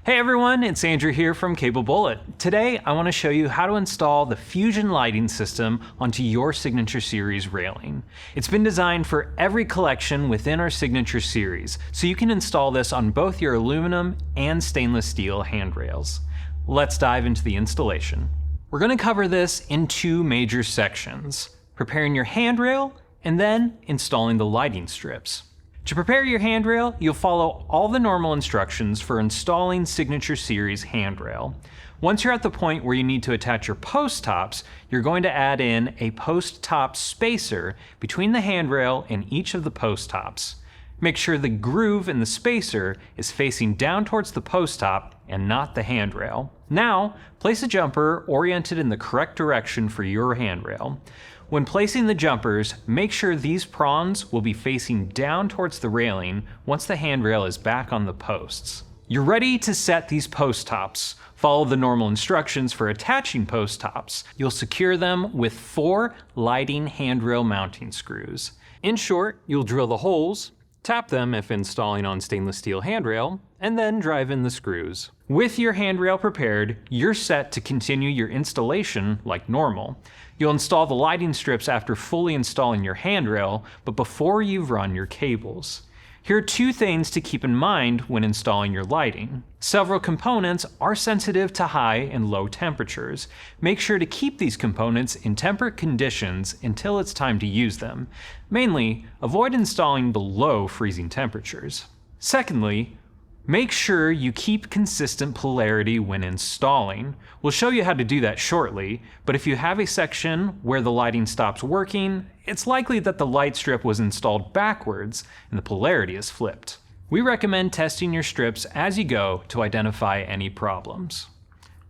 Hey everyone, it's Andrew here from Cable Bullet. Today I want to show you how to install the Fusion lighting system onto your Signature Series railing. It's been designed for every collection within our Signature Series, so you can install this on both your aluminum and stainless steel handrails. Let's dive into the installation. We're going to cover this in two major sections: preparing your handrail and then installing the lighting strips. To prepare your handrail, you'll follow all the normal instructions for installing Signature Series handrail. Once you're at the point where you need to attach your post tops, you're going to add in a post top spacer between the handrail and each of the post tops. Make sure the groove in the spacer is facing down towards the post top and not the handrail. Now, place a jumper oriented in the correct direction for your handrail. When placing the jumpers, make sure these prongs will be facing down towards the railing once the handrail is back on the posts. You're ready to set these post tops. Follow the normal instructions for attaching post tops. You'll secure them with 4 lighting handrail mounting screws. In short, you'll drill the holes, tap them if installing on stainless steel handrail, and then drive in the screws. With your handrail prepared, you're set to continue your installation like normal. You'll install the lighting strips after fully installing your handrail, but before you've run your cables. Here are 2 things to keep in mind when installing your lighting. Several components are sensitive to high and low temperatures. Make sure to keep these components in temperate conditions until it's time to use them. Mainly, avoid installing below freezing temperatures. Secondly, make sure you keep consistent polarity when installing. We'll show you how to do that shortly, but if you have a section where the lighting stops working, it's likely that the light strip was installed backwards and the polarity is flipped. We recommend testing your strips as you go to identify any problems.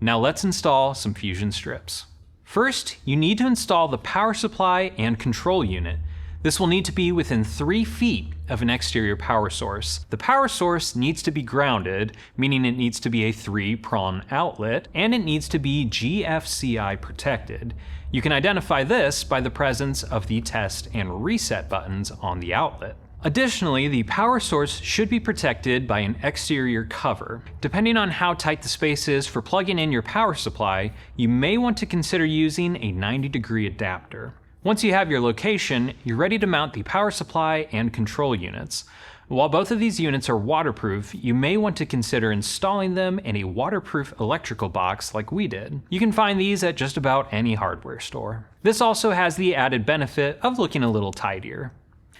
Now let's install some Fusion strips. First, you need to install the power supply and control unit. This will need to be within 3 feet of an exterior power source. The power source needs to be grounded, meaning it needs to be a 3-prong outlet, and it needs to be GFCI protected. You can identify this by the presence of the test and reset buttons on the outlet. Additionally, the power source should be protected by an exterior cover. Depending on how tight the space is for plugging in your power supply, you may want to consider using a 90-degree adapter. Once you have your location, you're ready to mount the power supply and control units. While both of these units are waterproof, you may want to consider installing them in a waterproof electrical box like we did. You can find these at just about any hardware store. This also has the added benefit of looking a little tidier.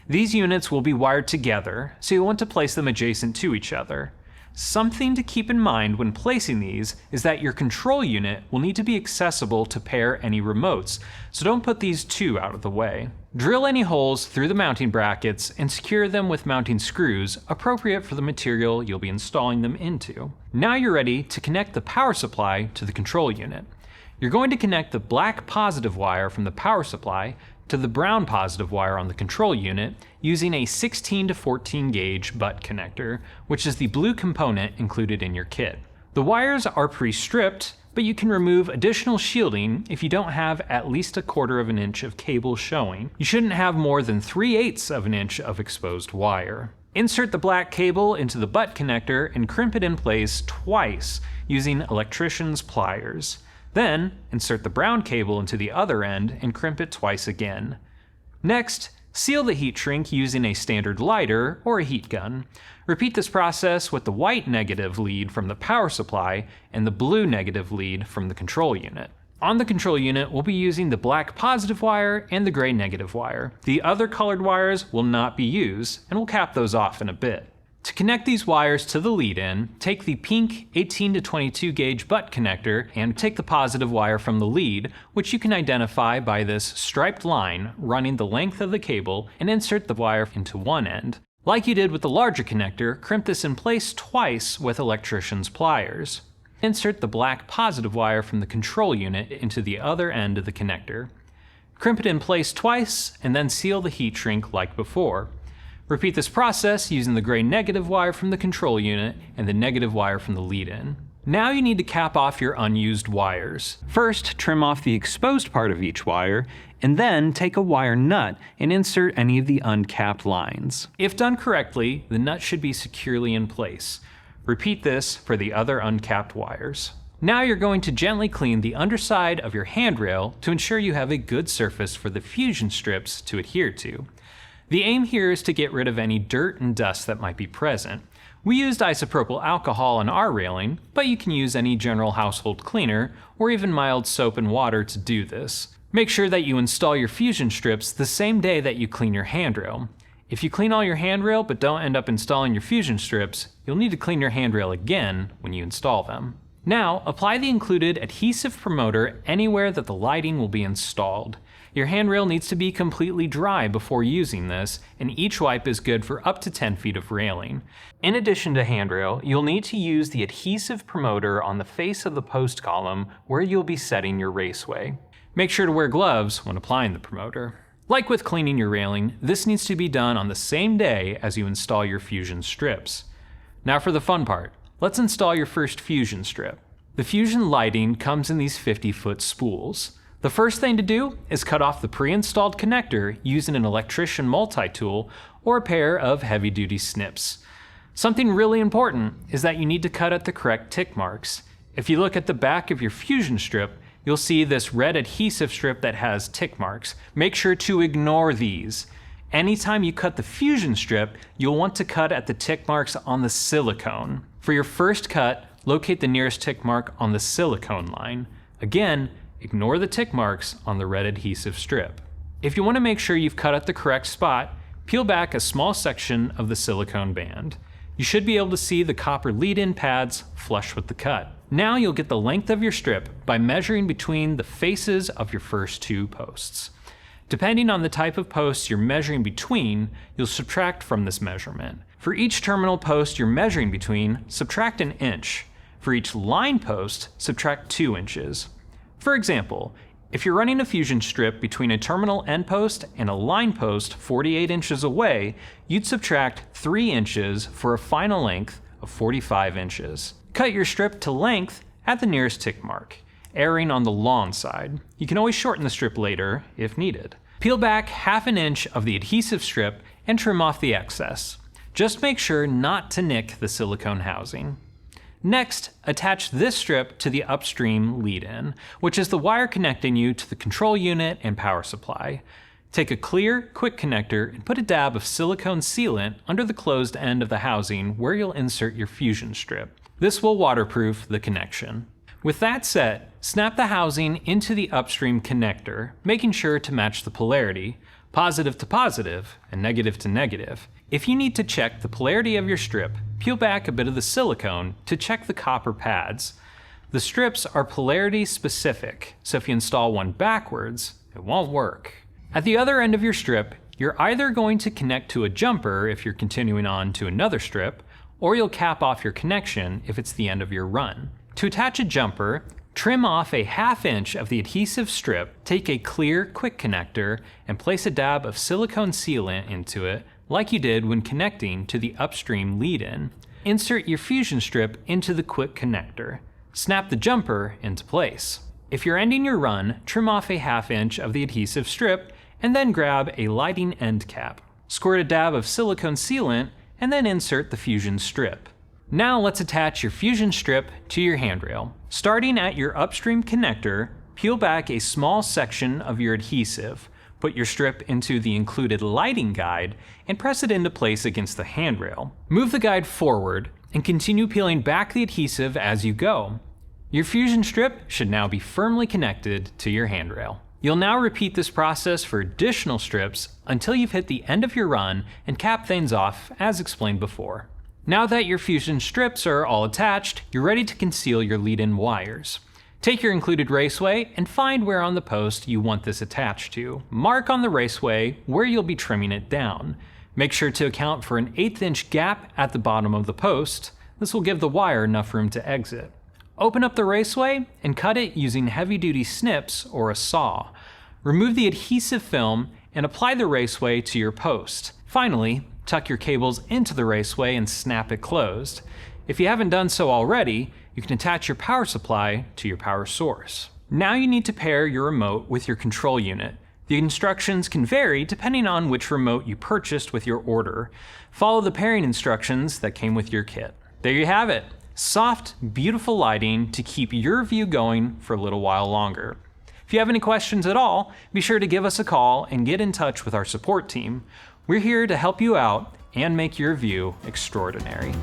These units will be wired together, so you'll want to place them adjacent to each other. Something to keep in mind when placing these is that your control unit will need to be accessible to pair any remotes, so don't put these 2 out of the way. Drill any holes through the mounting brackets and secure them with mounting screws appropriate for the material you'll be installing them into. Now you're ready to connect the power supply to the control unit. You're going to connect the black positive wire from the power supply to the brown positive wire on the control unit using a 16 to 14 gauge butt connector, which is the blue component included in your kit. The wires are pre-stripped, but you can remove additional shielding if you don't have at least 1/4 inch of cable showing. You shouldn't have more than 3/8 inch of exposed wire. Insert the black cable into the butt connector and crimp it in place twice using electrician's pliers. Then, insert the brown cable into the other end and crimp it twice again. Next, seal the heat shrink using a standard lighter or a heat gun. Repeat this process with the white negative lead from the power supply and the blue negative lead from the control unit. On the control unit, we'll be using the black positive wire and the gray negative wire. The other colored wires will not be used, and we'll cap those off in a bit. To connect these wires to the lead-in, take the pink 18 to 22 gauge butt connector and take the positive wire from the lead, which you can identify by this striped line running the length of the cable, and insert the wire into one end. Like you did with the larger connector, crimp this in place twice with electrician's pliers. Insert the black positive wire from the control unit into the other end of the connector. Crimp it in place twice and then seal the heat shrink like before. Repeat this process using the gray negative wire from the control unit and the negative wire from the lead-in. Now you need to cap off your unused wires. First, trim off the exposed part of each wire, and then take a wire nut and insert any of the uncapped lines. If done correctly, the nut should be securely in place. Repeat this for the other uncapped wires. Now you're going to gently clean the underside of your handrail to ensure you have a good surface for the fusion strips to adhere to. The aim here is to get rid of any dirt and dust that might be present. We used isopropyl alcohol on our railing, but you can use any general household cleaner or even mild soap and water to do this. Make sure that you install your fusion strips the same day that you clean your handrail. If you clean all your handrail but don't end up installing your fusion strips, you'll need to clean your handrail again when you install them. Now, apply the included adhesive promoter anywhere that the lighting will be installed. Your handrail needs to be completely dry before using this, and each wipe is good for up to 10 feet of railing. In addition to handrail, you'll need to use the adhesive promoter on the face of the post column where you'll be setting your raceway. Make sure to wear gloves when applying the promoter. Like with cleaning your railing, this needs to be done on the same day as you install your fusion strips. Now for the fun part. Let's install your first fusion strip. The fusion lighting comes in these 50-foot spools. The first thing to do is cut off the pre-installed connector using an electrician multi-tool or a pair of heavy-duty snips. Something really important is that you need to cut at the correct tick marks. If you look at the back of your fusion strip, you'll see this red adhesive strip that has tick marks. Make sure to ignore these. Anytime you cut the fusion strip, you'll want to cut at the tick marks on the silicone. For your first cut, locate the nearest tick mark on the silicone line. Again, ignore the tick marks on the red adhesive strip. If you want to make sure you've cut at the correct spot, peel back a small section of the silicone band. You should be able to see the copper lead-in pads flush with the cut. Now you'll get the length of your strip by measuring between the faces of your first two posts. Depending on the type of posts you're measuring between, you'll subtract from this measurement. For each terminal post you're measuring between, subtract an inch. For each line post, subtract 2 inches. For example, if you're running a fusion strip between a terminal end post and a line post 48 inches away, you'd subtract 3 inches for a final length of 45 inches. Cut your strip to length at the nearest tick mark, erring on the long side. You can always shorten the strip later if needed. Peel back ½ inch of the adhesive strip and trim off the excess. Just make sure not to nick the silicone housing. Next, attach this strip to the upstream lead-in, which is the wire connecting you to the control unit and power supply. Take a clear, quick connector and put a dab of silicone sealant under the closed end of the housing where you'll insert your fusion strip. This will waterproof the connection. With that set, snap the housing into the upstream connector, making sure to match the polarity, positive to positive and negative to negative. If you need to check the polarity of your strip, peel back a bit of the silicone to check the copper pads. The strips are polarity specific, so if you install one backwards, it won't work. At the other end of your strip, you're either going to connect to a jumper if you're continuing on to another strip, or you'll cap off your connection if it's the end of your run. To attach a jumper, trim off a ½ inch of the adhesive strip, take a clear, quick connector, and place a dab of silicone sealant into it like you did when connecting to the upstream lead-in. Insert your fusion strip into the quick connector. Snap the jumper into place. If you're ending your run, trim off a ½ inch of the adhesive strip and then grab a lighting end cap. Squirt a dab of silicone sealant and then insert the fusion strip. Now let's attach your fusion strip to your handrail. Starting at your upstream connector, peel back a small section of your adhesive. Put your strip into the included lighting guide and press it into place against the handrail. Move the guide forward and continue peeling back the adhesive as you go. Your fusion strip should now be firmly connected to your handrail. You'll now repeat this process for additional strips until you've hit the end of your run and cap things off as explained before. Now that your fusion strips are all attached, you're ready to conceal your lead-in wires. Take your included raceway and find where on the post you want this attached to. Mark on the raceway where you'll be trimming it down. Make sure to account for an 1/8 inch gap at the bottom of the post. This will give the wire enough room to exit. Open up the raceway and cut it using heavy-duty snips or a saw. Remove the adhesive film and apply the raceway to your post. Finally, tuck your cables into the raceway and snap it closed. If you haven't done so already, you can attach your power supply to your power source. Now you need to pair your remote with your control unit. The instructions can vary depending on which remote you purchased with your order. Follow the pairing instructions that came with your kit. There you have it. Soft, beautiful lighting to keep your view going for a little while longer. If you have any questions at all, be sure to give us a call and get in touch with our support team. We're here to help you out and make your view extraordinary.